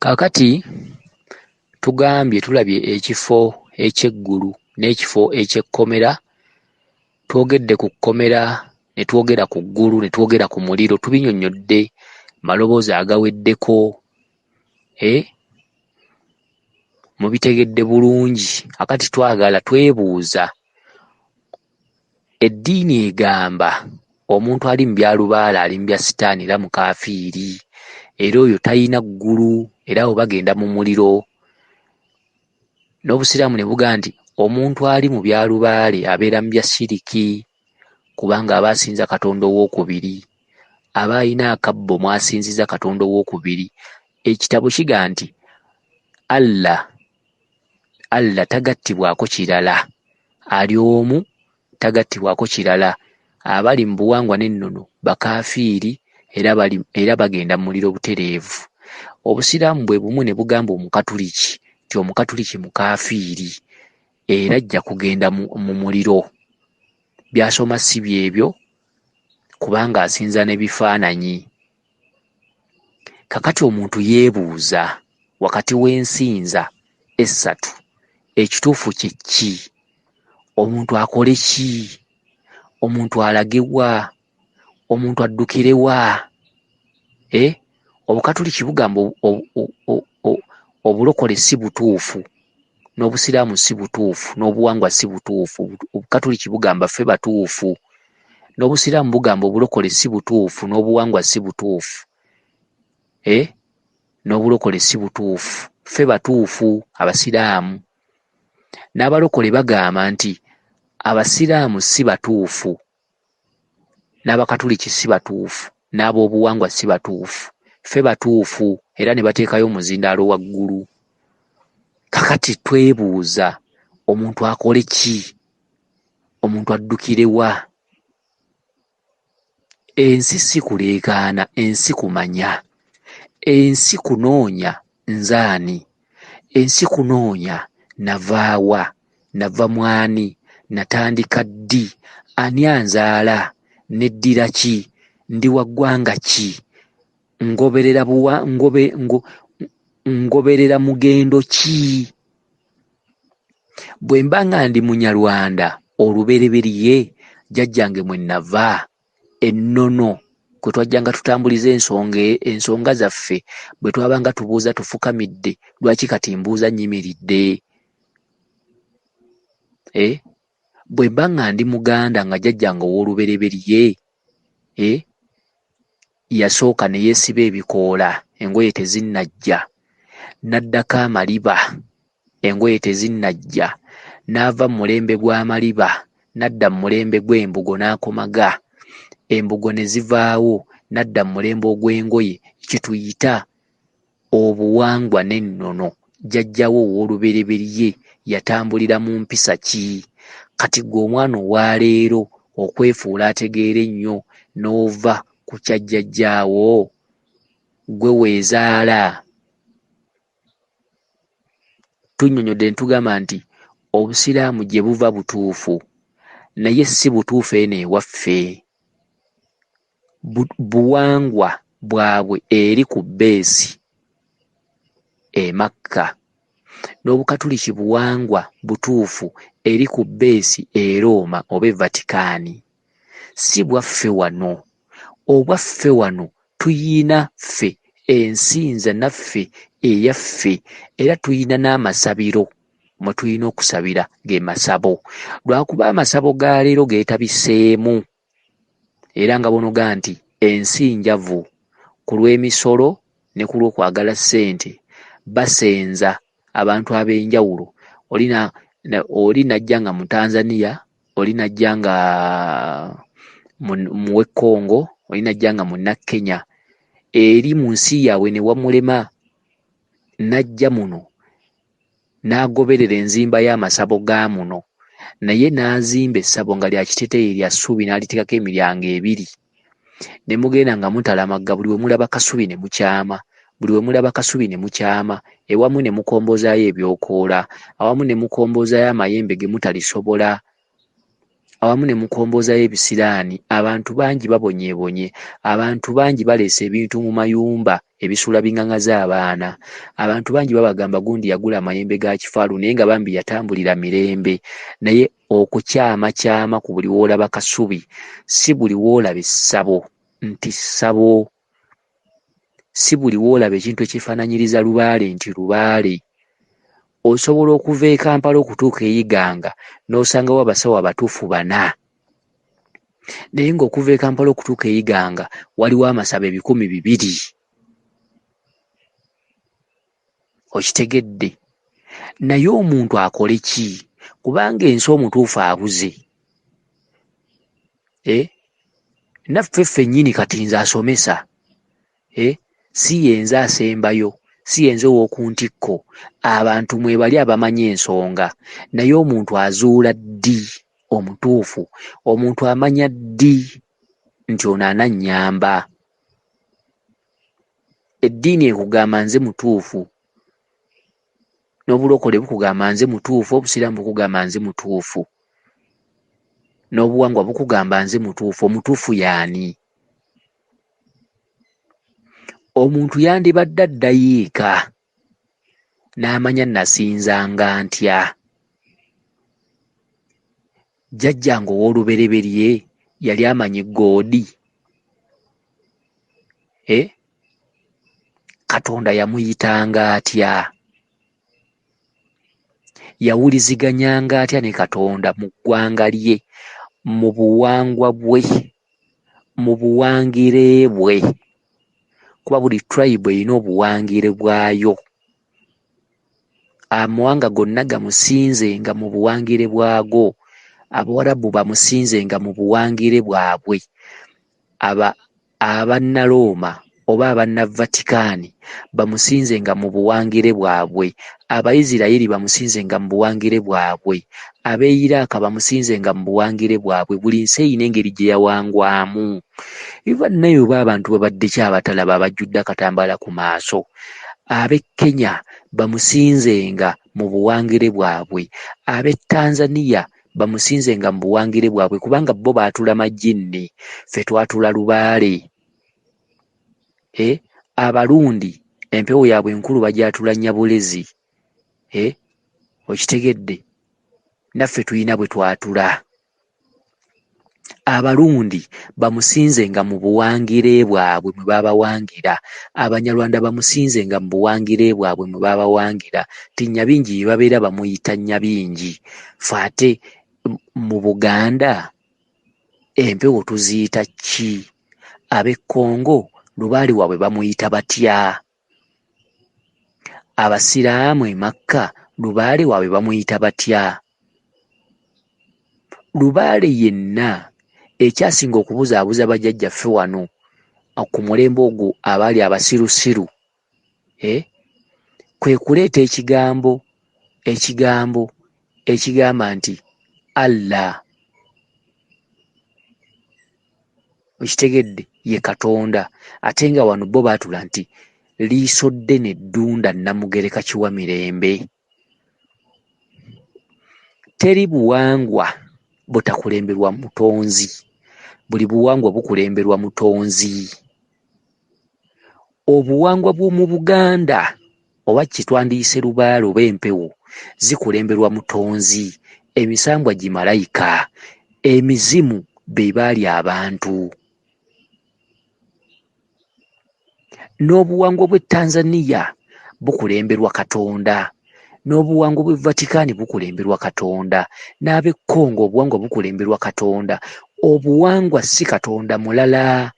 Kaakati tugambye tulabye ekifo eky'eggulu n'ekifo eky'ekkomera. Twogedde ku kkomera ne twogera ku ggulu ne twogera ku muliro, tubinnyonnyodde maloboozi agaweddeko. Mubitegedde bulungi. Akati twagala twebuuza, eddiini egamba omuntu ali mu byalubaala ali mu bya sitaani era mukaafiiri, era oyo talina ggulu era abo bagenda mu muliro. N'obusiraamu ne bugaa nti omuntu ali mu byalubaale abeera mu bya shiriki kubanga aba asinza Katonda owookubiri, aba alina akabbo mwasinziza Katonda owookubiri. Ekitabo kigaa nti Allah tagattibwako kirala, ali omu tagattibwako kirala. Abali mu buwangwa n'ennono bakaafiiri era bagenda mu muliro butereevu. Obusiraamu bwe bumu ne bugamba Omukatuliki nti Omukatuliki mukaafiiri era ajja kugenda mu muliro. By'asoma si byebyo kubanga asinza n'ebifaananyi. Kakati omuntu yeebuuza wakati w'ensinza essatu ekituufu kye ki? Omuntu akole ki? Omuntu alage wa? Omuntu addukire wa? Obukatuliki bugamba obulokole si butuufu, n'obusiraamu si butuufu, n'obuwangwa si butuufu. Obukatuliki bugamba ffe batuufu, n'obusiraamu bugamba obulokole si butuufu, n'obuwangwa si butuufu. N'obulokole si butuufu, ffe batuufu abasiraamu. N'abalokole bagamba nti abasiraamu si batuufu, n'abakatuliki si batuufu, n'ab'obuwangwa si batuufu, ffe batuufu era ne bateekayo omuzindaalo waggulu. Kakati twebuuza, omuntu akole ki? Omuntu addukire wa? Ensi si kuleekaana, ensi kumanya, ensi kunoonya nzaani, ensi kunoonya nava wa, nava mwani, natandika ddi, ani anzaala, neddira ki, ndi wa ggwanga ki, ngoberera mugendo ki? Bwe mba nga ndi Munyarwanda olubereberye, jjajjange mwe nava ennono kwe twajjanga tutambuliza ensonga zaffe, bwe twabanga tubuuza tufukamidde, lwaki kati mbuuza nnyimiridde? Bwe mba nga ndi Muganda nga jjajjange ow'olubereberye yasooka ne yeesiba ebikoola engoye tezinnajja, n'addako amaliba engoye tezinnajja, n'ava mu mulembe gw'amaliba n'adda mu mulembe gw'embugo n'akomaga, embugo ne zivaawo n'adda mu mulembe ogw'engoye, kituyita obuwangwa n'ennono. Jjajjawo ow'olubereberye yatambulira mu mpisa ki? Kati gwe omwana owaleero okwefuula ategeera ennyo n'ova ku kya jjajjaawo, gwe weezaala. Tunnyonnyodde ne tugamba nti obusiraamu gye buva butuufu naye si butuufu eno ewaffe. Buwangwa bwabwe eri ku bbeesi e Makka, n'Obukatuliki buwangwa butuufu eri ku bbeesi e Roma oba e Vatikaani. Si bwaffe wano. Obwaffe wano tuyina ffe ensinza naffe eyaffe, era tuyina n'amasabiro mwe tuyina okusabira ge masabo. Lwakuba amasabo ga leero geetabiseemu era nga bonoga nti ensi njavu ku lw'emisolo ne ku lw'okwagala ssente basenza abantu ab'enjawulo. Oli najja nga mu Tanzania, oli najja nga muwe Congo, oli najja nga munna Kenya, eri mu nsi yaabwe ne wamulema, najja muno n'agoberera enzimba y'amasabo ga muno, naye n'azimba essabo nga lya kiteteeyi lya ssubi n'aliteekako emiryango ebiri. Ne mugenda nga mutalamagga, buli we mulaba kasubi ne mukyama, buli we mulaba kasubi ne mukyama, ewamu ne mukombozaayo ebyokoola, awamu ne mukombozaayo amayembe ge mutalisobola. awamu ne mukomboza y'ebisiraani, abantu bangi babonyeebonye, abantu bangi baleese ebintu mu mayumba ebisula biŋŋaŋaza abaana, abantu bangi babagamba gundi yagula amayembe ga kifaalu naye nga bambi yatambulira mirembe. Naye okukyamakyama ku buli w'olaba kasubi, si buli w'olaba essabo nti ssabo, si buli w'olaba ekintu ekifaananyiriza lubaale nti lubaale. Osobola okuva e Kampala okutuuka e Iganga n'osangawo abasawo abatuufu 4, naye ng'okuva e Kampala okutuuka e Iganga waliwo amasabo 200,000. Okitegedde? Naye omuntu akole ki? Kubanga ensi omutuufu abuze. Naffe ffennyini kati nze asomesa, si yenze asembayo, si yenze ow'oku ntikko, abantu mwe bali abamanyi ensonga. Naye omuntu azuula ddi omutuufu? Omuntu amanya ddi nti ono anannyamba? Eddiini ekugamba nze mutuufu, n'obulokole bukugamba nze mutuufu, obusiraamu bukugamba nze mutuufu, n'obuwangwa bukugamba nze mutuufu. Omutuufu y'ani? Omuntu yandibadde addayo eka n'amanya nasinzanga ntya. Jjajjange ow'olubereberye yali amanyi goodi? Katonda yamuyitanga atya? Yawuliziganyanga atya ne Katonda mu ggwanga lye, mu buwangwa bwe, mu buwangire bwe? Kuba buli tribe erina obuwangire bwayo. Amawanga gonna gamusinzenga mu buwangire bwago. Abawarabu bamusinzenga mu buwangire bwabwe. Abannalooma oba abannavaticaani bamusinzenga mu buwangire bwabwe. Abayisirayiri bamusinzenga mu buwangire bwabwe. Ab'e Iraq bamusinzenga mu buwangire bwabwe. Buli nsi erina engeri gye yawangwamu. Iva nayo oba abantu babadde kyabatalaba abajjudde akatambaala ku maaso. Ab'e Kenya bamusinzenga mu buwangire bwabwe. Ab'e Tanzania bamusinzenga mu buwangire bwabwe kubanga bo baatula majjinni, ffe twatula lubaale. Abalundi empewo yaabwe enkulu bagyatula Nyabulezi. Okitegedde? Naffe tulina bwe twatula. Abalundi bamusinzenga mu buwangire bwabwe mwe babawangira. Abanyarwanda bamusinzenga mu buwangire bwabwe mwe babawangira. Ti Nyabingi bye babeera bamuyita Nyabingi. Ffe ate mu Buganda empewo tuziyita ki? Ab'e Congo lubaale waabwe bamuyita batya? Abasiraamu e Makka lubaale waabwe bamuyita batya? Lubaale yenna ekyasinga okubuzaabuza bajjajjaffe wano ku mulembe ogwo abaali abasirusiru, kwe kuleeta ekigambo ekigamba nti Allah. Okitegedde? Ye Katonda. Ate nga wano bo baatula nti liiso ddene ddunda Namugereka kiwa mirembe. Teri buwangwa butakulemberwa mutonzi. Buli buwangwa bukulemberwa mutonzi. Obuwangwa bw'omu Buganda oba kitwandiyise lubaale oba empewo zikulemberwa mutonzi. Emisambwa gimalayika, emizimu be baali abantu. N'obuwangwa bw'e Tanzania bukulemberwa Katonda. N'obuwangwa bw'e Vaticaani bukulemberwa Katonda. N'ab'e Congo obuwangwa bukulemberwa Katonda. Obuwangwa si Katonda mulala.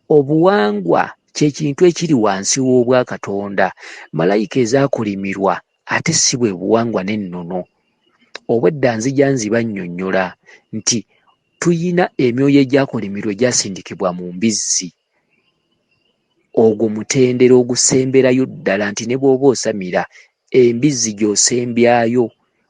Obuwangwa kye kintu ekiri wansi w'obwa Katonda. Malayika ezaakulimirwa ate si bwe buwangwa n'ennono. Obwedda nzija nzibannyonnyola nti tuyina emyoyo egyakulimirwa egyasindikibwa mu mbizzi. Ogwo mutendera ogusemberayo ddala nti ne bw'oba osamira embizzi gy'osembyayo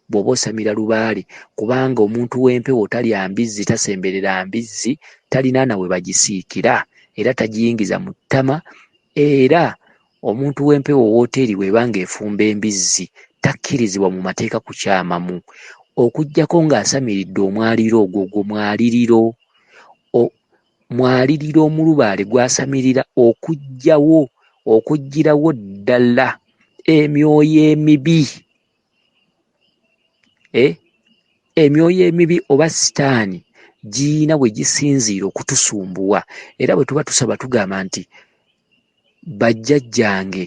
bw'oba osamira lubaale, kubanga omuntu w'empewo talya mbizzi, tasemberera mbizzi, talina nawe bagisiikira era tagiyingiza mu ttama. Era omuntu w'empewo wooteeri bw'eba ng'efumba embizzi takkirizibwa mu mateeka kukyamamu. okuggyako ng'asamiridde omwaliro ogwo mwaliriro omulubaale gwasamirira okuggirawo ddala emyoyo emibi. Emyoyo emibi oba sitaani giyina bwe gisinziira okutusumbuwa, era bwe tuba tusaba tugamba nti bajjajjange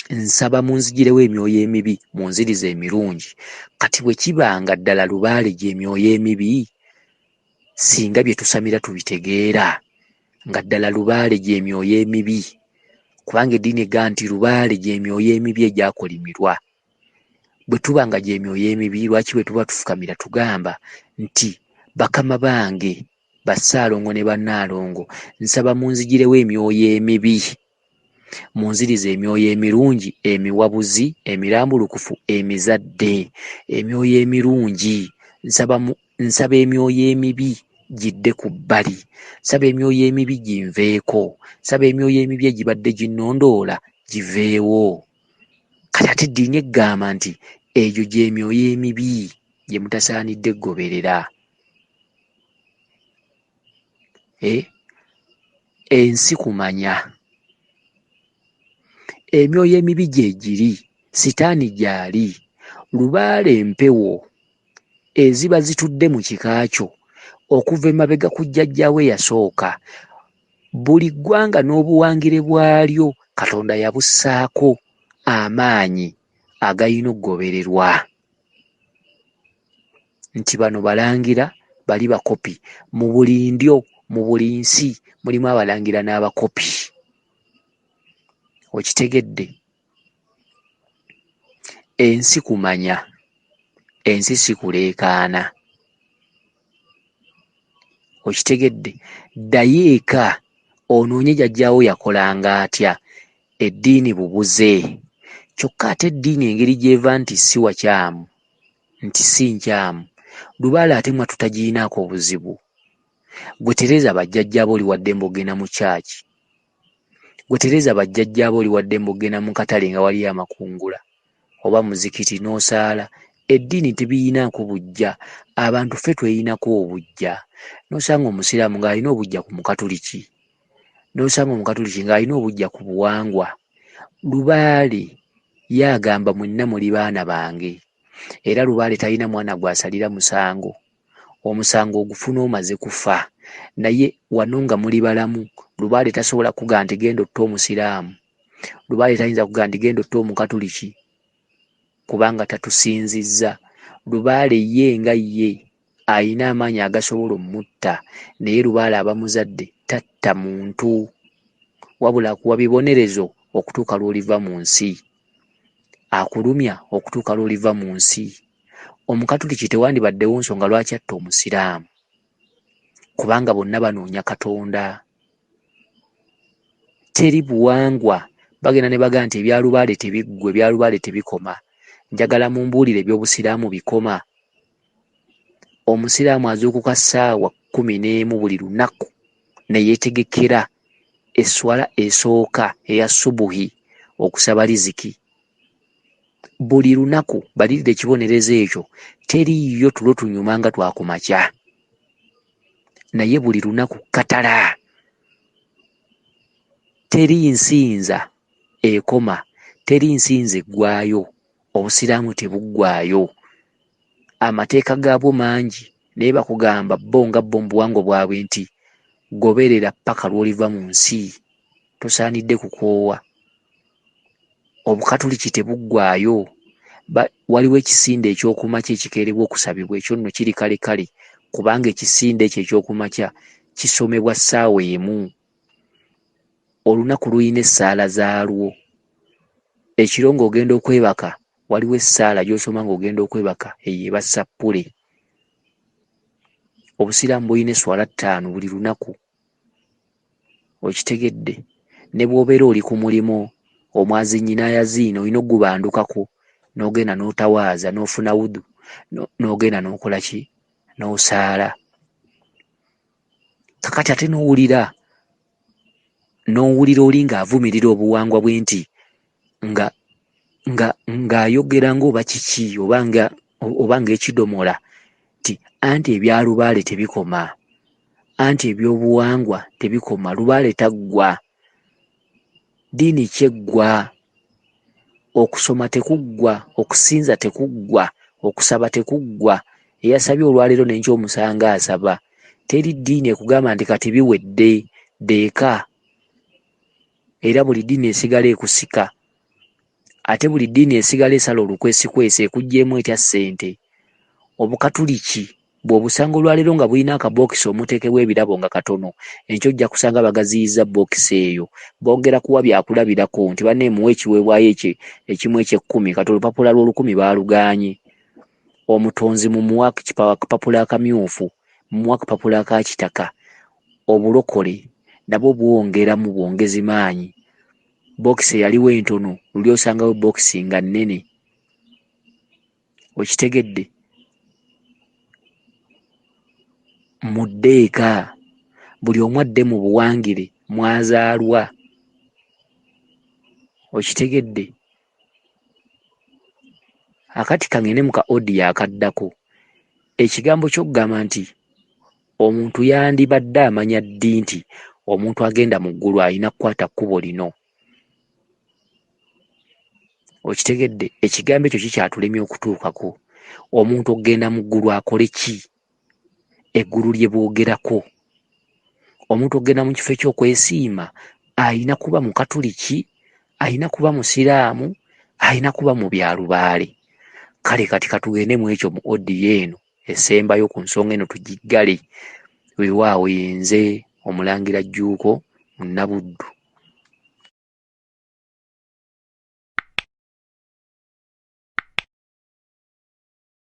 nsaba munzigirewo emyoyo emibi munzirize emirungi. Kati bwe kibanga ddala lubaale gy'emyoyo emibi, singa bye tusamira tubitegeera nga ddala lubaale gy'emyoyo emibi, kubanga eddiini egamba nti lubaale gy'emyoyo emibi egyakolimirwa. Bwe tuba nga gy'emyoyo emibi, lwaki bwe tuba tufukamira tugamba nti bakama bange Bassaalongo ne Bannaalongo nsaba munzigirewo emyoyo emibi munzirize emyoyo emirungi, emiwabuzi, emirambulukufu, emizadde. Emyoyo emirungi nsaba emyoyo emibi gidde ku bbali, nsaba emyoyo emibi ginveeko, nsaba emyoyo emibi egibadde ginnondoola giveewo. Kati ate eddiini egamba nti egyo gy'emyoyo emibi gye mutasaanidde goberera. Ensi kumanya emyoyo emibi gye giri, sitaani gyali, lubaale empewo eziba zitudde mu kika kyo okuva emabega ku jjajjaawe eyasooka. Buli ggwanga n'obuwangire bwalyo Katonda yabussaako amaanyi agayina okugobererwa, nti bano balangira bali bakopi. Mu buli ndyo, mu buli nsi mulimu abalangira n'abakopi. Okitegedde? Ensi kumanya, ensi si kuleekaana. Okitegedde? Ddayo eka onoonye jjajjaawo yakolanga atya. Eddiini bubuze. Kyokka ate eddiini engeri gy'eva nti si wakyamu, nti si nkyamu, lubaale ate mwa tutagiyinaako obuzibu. Gwe Tereza bajjajjaabo oli wadde mbogenda mu kyaki, gwe Tereza bajjajjaabo oli wadde mbogenda mu katale nga waliyo amakungula oba muzikiti n'osaala. Eddiini tebiyinaako bujja, abantu ffe tweyinako obujja. N'osanga omusiraamu ng'alina obujja ku mukatuliki, n'osanga omukatuliki ng'alina obujja ku buwangwa. Lubaale ye agamba mwenna muli baana bange, era lubaale talina mwana gw'asalira musango. Omusango ogufuna omaze kufa, naye wano nga muli balamu, lubaale tasobola kugaa nti genda otta omusiraamu, lubaale tayinza kugaa nti genda otta omukatuliki kubanga tatusinzizza. Lubaale ye nga ye ayina amaanyi agasobola omutta, naye lubaale aba muzadde tatta muntu, wabula akuwa bibonerezo okutuuka lw'oliva mu nsi, akulumya okutuuka lw'oliva mu nsi. Omukatuliki tewandibaddewo nsonga lwaki atta omusiraamu, kubanga bonna banoonya Katonda. Teri buwangwa bagenda ne bagamba nti ebya lubaale tebiggwa, ebya lubaale tebikoma. Njagala mumbuulire eby'obusiraamu bikoma. Omusiraamu azuukuka ssaawa 11 buli lunaku ne yeetegekera esswala esooka eya subuhi okusaba riziki. Buli lunaku balirira ekibonerezo ekyo, teriiyo tulo tunyuma nga twakumakya, naye buli lunaku katala. Teri nsinza ekoma, teri nsinza eggwaayo, obusiraamu tebuggwaayo. Amateeka gaabwo mangi, naye bakugamba bo nga bo mu buwangwa bwabwe nti goberera paka lw'oliva mu nsi, tosaanidde kukoowa. Obukatuliki tebuggwaayo. Waliwo ekisinde ekyokumakya ekikeerebwa okusabibwa, ekyo nno kiri kale kale, kubanga ekisinde ekyo ekyokumakya kisomebwa ssaawa emu. Olunaku luyina essaala zaalwo. Ekiro ng'ogenda okwebaka waliwo essaala gy'osoma ng'ogenda okwebaka, eyo eba Sappule. Obusiraamu bulina esswala 5 buli lunaku. Okitegedde? Ne bw'obeera oli ku mulimu, omwazinyi n'ayaziina, olina okugubandukako n'ogenda n'otawaaza n'ofuna wudu n'ogenda n'okola ki? N'osaala. Kakati ate n'owulira oli ng'avumirira obuwangwa bwe nti ng'ayogera ng'oba kiki, oba nga oba ng'ekidomola ti anti ebya Lubaale tebikoma, anti ebyobuwangwa tebikoma. Lubaale taggwa, ddiini kyeggwa, okusoma tekuggwa, okusinza tekuggwa, okusaba tekuggwa. Eyasabye olwaleero n'enkya omusanga asaba. Teri ddiini ekugamba nti kati biwedde, deeka. Era buli ddiini esigala ekusika, ate buli ddiini esigala esala olukwesikwesi ekuggyemu etya ssente. Obukatuliki bw'obusanga olwaleero nga bulina akabookisi omuteekebwa ebirabo nga katono, enkya ojja kusanga bagaziyiza bookisi eyo, boogera kuwa byakulabirako nti banne muwe ekiweebwayo ekimu eky'ekkumi, kati olupapula lw'olukumi baalugaanye. Omutonzi mumuwa akapapula akamyufu, mumuwa akapapula aka kitaka. Obulokole nabwo bwongeramu bwongezi maanyi. Bookisi eyaliwo entono luli osangawo bookisi nga nnene. Okitegedde? Muddeeka, buli omu adde mu buwangire mwazaalwa. Okitegedde? Akati kangende mu ka audio akaddako. Ekigambo ky'okugamba nti omuntu yandibadde amanya ddi nti omuntu agenda mu ggulu alina kukwata kkubo lino. Okitegedde? Ekigambo ekyo kikyatulemye okutuukako. Omuntu okugenda mu ggulu akole ki? Eggulu lye boogerako. Omuntu okugenda mu kifo eky'okwesiima alina kuba Mukatuliki, alina kuba Musiraamu, alina kuba mu bya Lubaale. Kale kati katugende mu ekyo mu audio eno esembayo ku nsonga eno tugiggale. Weewaawo yenze Omulangira Jjuuko Munnabuddu.